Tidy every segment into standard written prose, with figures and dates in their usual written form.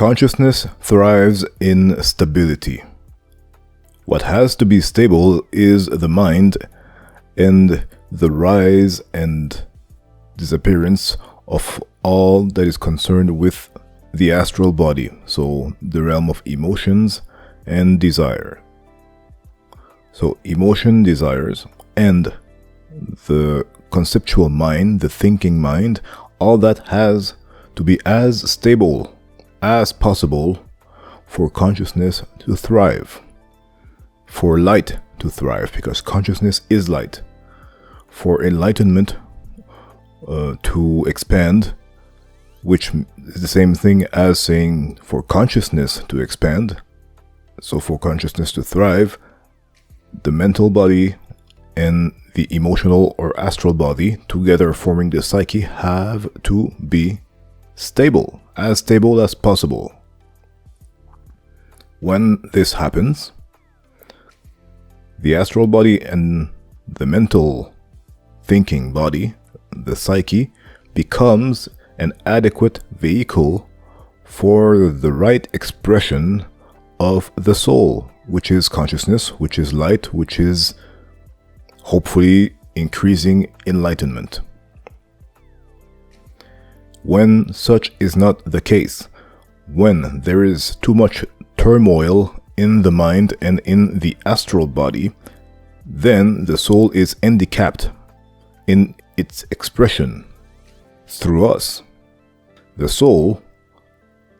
Consciousness thrives in stability. What has to be stable is the mind and the rise and disappearance of all that is concerned with the astral body, so the realm of emotions and desire. So emotion, desires, and the conceptual mind, the thinking mind, all that has to be as stable as possible for consciousness to thrive, for light to thrive, because consciousness is light, for enlightenment to expand, which is the same thing as saying for consciousness to expand. So for consciousness to thrive, the mental body and the emotional or astral body together forming the psyche have to be stable as possible. When this happens, the astral body and the mental thinking body, the psyche, becomes an adequate vehicle for the right expression of the soul, which is consciousness, which is light, which is hopefully increasing enlightenment. When such is not the case, when there is too much turmoil in the mind and in the astral body, then the soul is handicapped in its expression through us. The soul,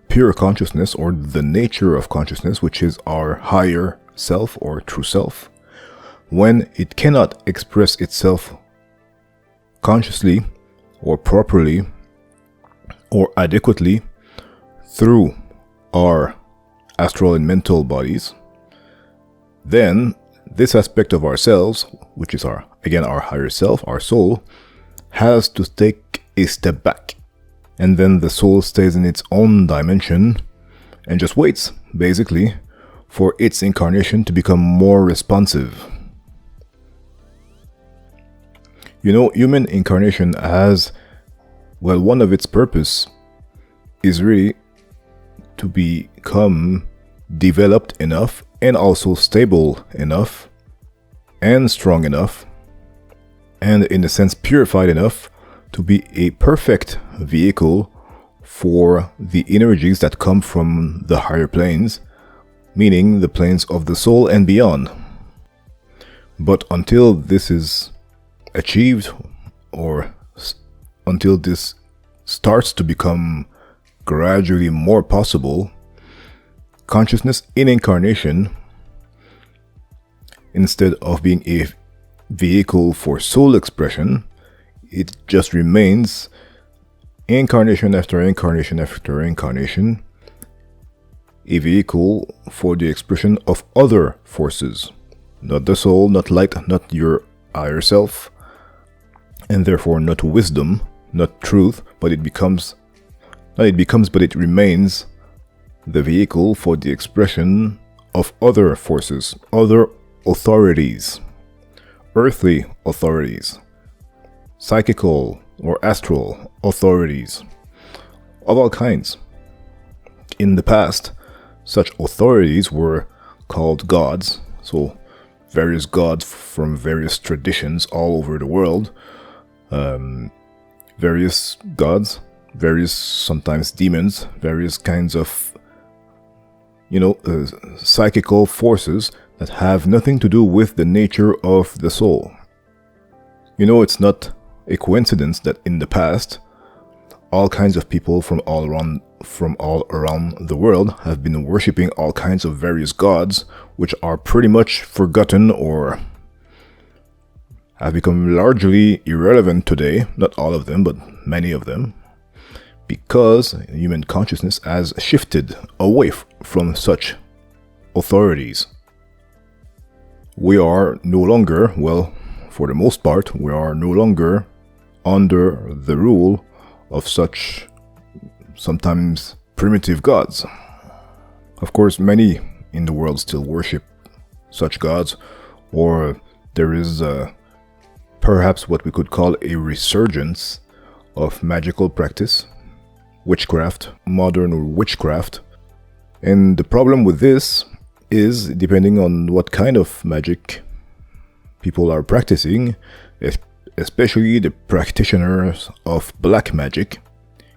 pure consciousness, or the nature of consciousness, which is our higher self or true self, when it cannot express itself consciously or properly or adequately through our astral and mental bodies, then this aspect of ourselves, which is our higher self, our soul, has to take a step back. And then the soul stays in its own dimension and just waits, basically, for its incarnation to become more responsive. You know, human incarnation has, well, one of its purpose is really to become developed enough and also stable enough and strong enough and, in a sense, purified enough to be a perfect vehicle for the energies that come from the higher planes, meaning the planes of the soul and beyond. But until this is achieved, or until this starts to become gradually more possible, consciousness in incarnation, instead of being a vehicle for soul expression, it just remains incarnation after incarnation after incarnation, a vehicle for the expression of other forces, not the soul, not light, not your higher self, and therefore not wisdom, not truth, but it remains the vehicle for the expression of other forces, other authorities, earthly authorities, psychical or astral authorities of all kinds. In the past, such authorities were called gods, so various gods from various traditions all over the world, various gods, various sometimes demons, various kinds of, psychical forces that have nothing to do with the nature of the soul. It's not a coincidence that in the past, all kinds of people from all around the world have been worshipping all kinds of various gods, which are pretty much forgotten or have become largely irrelevant today. Not all of them, but many of them, because human consciousness has shifted away from such authorities. We are no longer, well, for the most part, we are no longer under the rule of such sometimes primitive gods. Of course, many in the world still worship such gods, or there is perhaps what we could call a resurgence of magical practice, witchcraft, modern witchcraft, And the problem with this is, depending on what kind of magic people are practicing, especially the practitioners of black magic,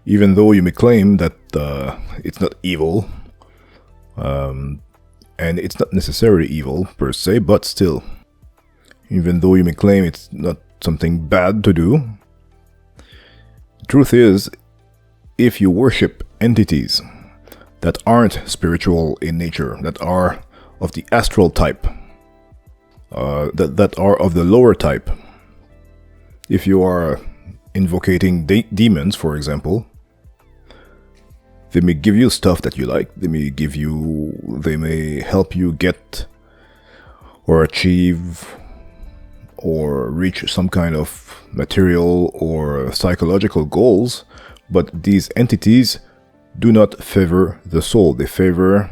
even though you may claim that it's not evil, and it's not necessarily evil per se, but still, even though you may claim it's not something bad to do, the truth is, if you worship entities that aren't spiritual in nature, that are of the astral type, that are of the lower type, if you are invocating demons, for example, they may give you stuff that you like. They may help you get or achieve or reach some kind of material or psychological goals, but these entities do not favor the soul. They favor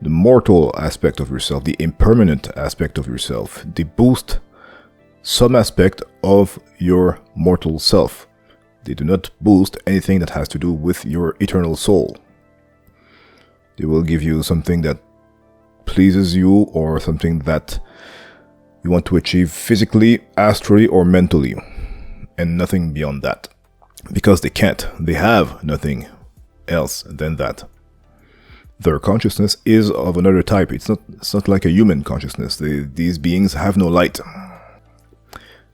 the mortal aspect of yourself, the impermanent aspect of yourself. They boost some aspect of your mortal self. They do not boost anything that has to do with your eternal soul. They will give you something that pleases you or something that you want to achieve physically, astrally, or mentally, and nothing beyond that. Because they can't. They have nothing else than that. Their consciousness is of another type. It's not like a human consciousness. These beings have no light.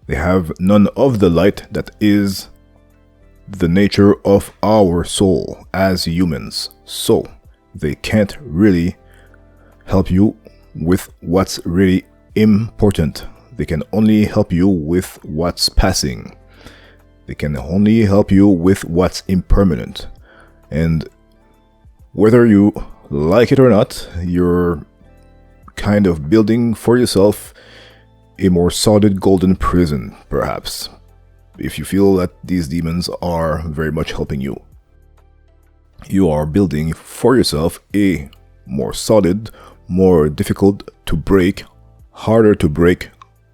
They have none of the light that is the nature of our soul as humans. So, they can't really help you with what's really important. They can only help you with what's passing. They can only help you with what's impermanent. And whether you like it or not, you're kind of building for yourself a more solid golden prison, perhaps, if you feel that these demons are very much helping you. You are building for yourself a more solid, more difficult to break, harder to break,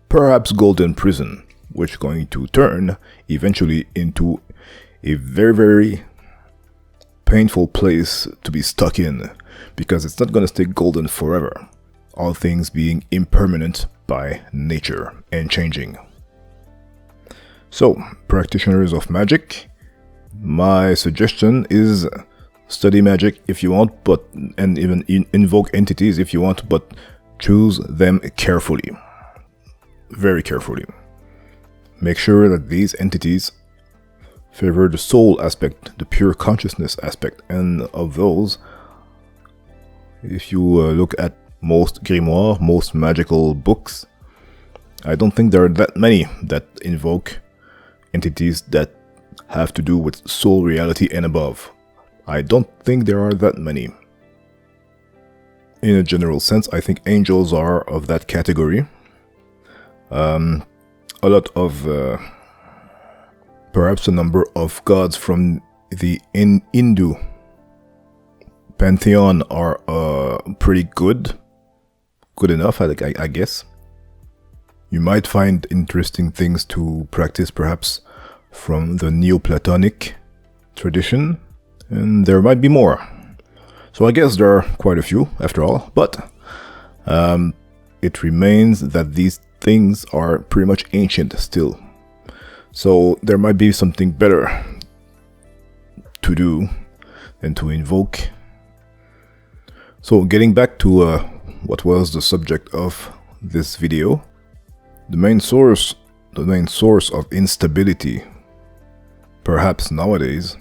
perhaps golden prison, which is going to turn eventually into a very, very painful place to be stuck in, because it's not going to stay golden forever, all things being impermanent by nature and changing. So, practitioners of magic, my suggestion is study magic if you want, and even invoke entities if you want, but choose them carefully, very carefully. Make sure that these entities favor the soul aspect, the pure consciousness aspect, and of those, if you look at most grimoires, most magical books, I don't think there are that many that invoke entities that have to do with soul reality and above. I don't think there are that many. In a general sense, I think angels are of that category. A lot of, perhaps a number of gods from the Hindu pantheon are pretty good enough, I guess. You might find interesting things to practice, perhaps from the Neoplatonic tradition, and there might be more. So I guess there are quite a few, after all, but it remains that these things are pretty much ancient still. So there might be something better to do than to invoke. So getting back to what was the subject of this video, the main source of instability, perhaps nowadays,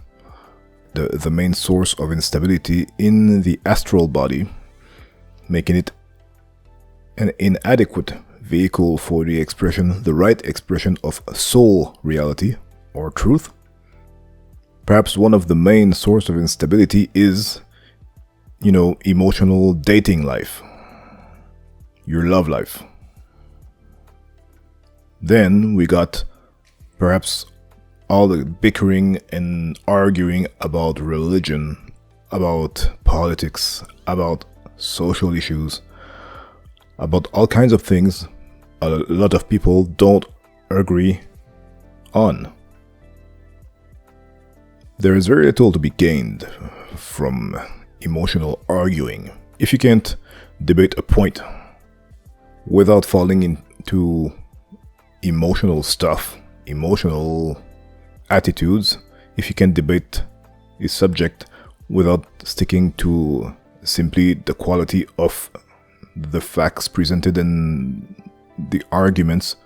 the main source of instability in the astral body, making it an inadequate vehicle for the right expression of soul reality or truth. Perhaps one of the main source of instability is, emotional dating life, your love life. Then we got perhaps all the bickering and arguing about religion, about politics, about social issues, about all kinds of things a lot of people don't agree on. There is very little to be gained from emotional arguing. If you can't debate a point without falling into emotional stuff, emotional attitudes, if you can debate a subject without sticking to simply the quality of the facts presented in the arguments,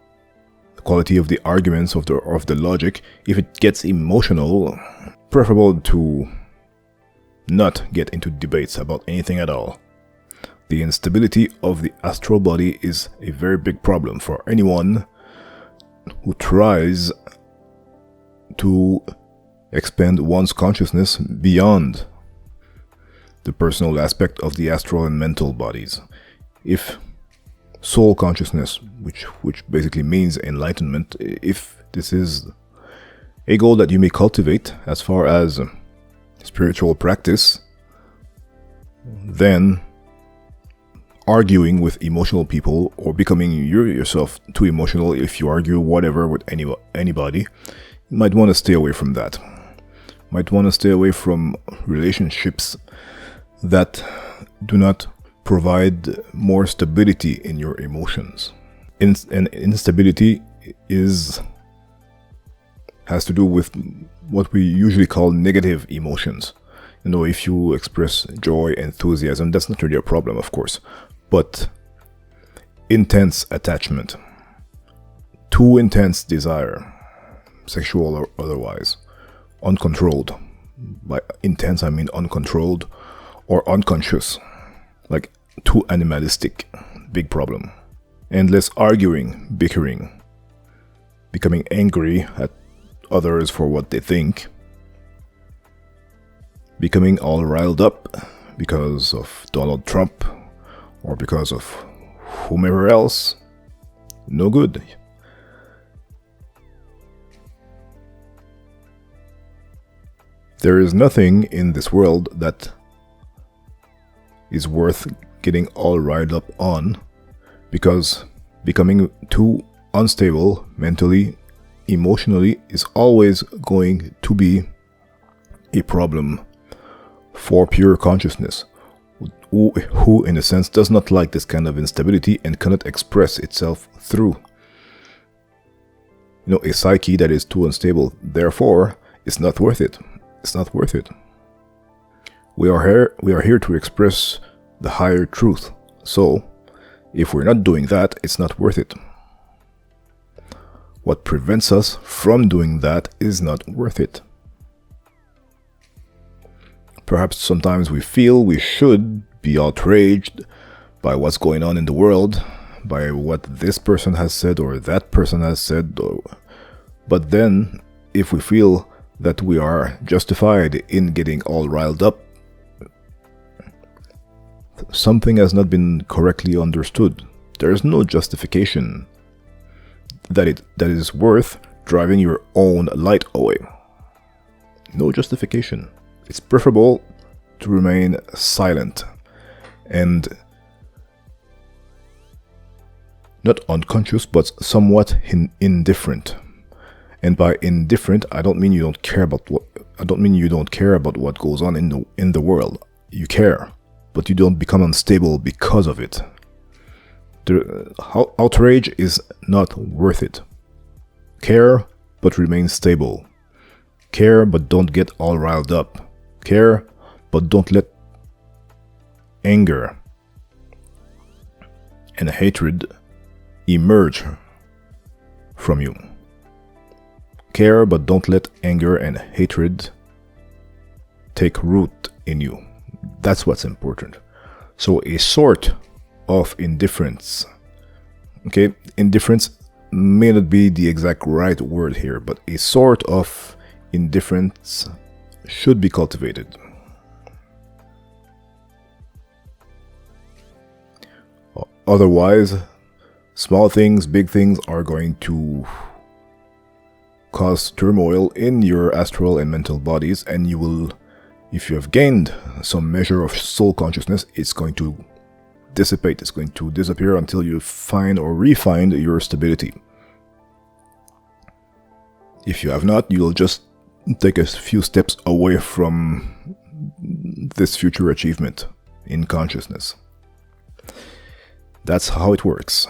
the quality of the arguments of the logic, if it gets emotional, preferable to not get into debates about anything at all. The instability of the astral body is a very big problem for anyone who tries to expand one's consciousness beyond the personal aspect of the astral and mental bodies. If soul consciousness, which basically means enlightenment, if this is a goal that you may cultivate as far as spiritual practice, then arguing with emotional people or becoming yourself too emotional if you argue whatever with anybody, you might want to stay away from that. Might want to stay away from relationships that do not provide more stability in your emotions. And instability has to do with what we usually call negative emotions. You know, if you express joy, enthusiasm, that's not really a problem, of course. But intense attachment, too intense desire, sexual or otherwise, uncontrolled. By intense, I mean uncontrolled or unconscious, like too animalistic, big problem. Endless arguing, bickering, becoming angry at others for what they think, becoming all riled up because of Donald Trump or because of whomever else. No good. There is nothing in this world that is worth getting all riled up on, because becoming too unstable mentally, emotionally is always going to be a problem for pure consciousness, who in a sense does not like this kind of instability and cannot express itself through, a psyche that is too unstable. Therefore, it's not worth it. It's not worth it. We are here to express the higher truth. So, if we're not doing that, it's not worth it. What prevents us from doing that is not worth it. Perhaps sometimes we feel we should be outraged by what's going on in the world, by what this person has said or that person has said. But then, if we feel that we are justified in getting all riled up, something has not been correctly understood. There is no justification that is worth driving your own light away. No justification. It's preferable to remain silent and not unconscious, but somewhat indifferent. And by indifferent, I don't mean you don't care about what goes on in the world. You care, but you don't become unstable because of it. Outrage is not worth it. Care, but remain stable. Care, but don't get all riled up. Care, but don't let anger and hatred emerge from you. Care, but don't let anger and hatred take root in you. That's what's important. So a sort of indifference. Okay, indifference may not be the exact right word here, but a sort of indifference should be cultivated. Otherwise, small things, big things are going to cause turmoil in your astral and mental bodies, and you will, if you have gained some measure of soul consciousness, it's going to dissipate, it's going to disappear until you find or refine your stability. If you have not, you'll just take a few steps away from this future achievement in consciousness. That's how it works.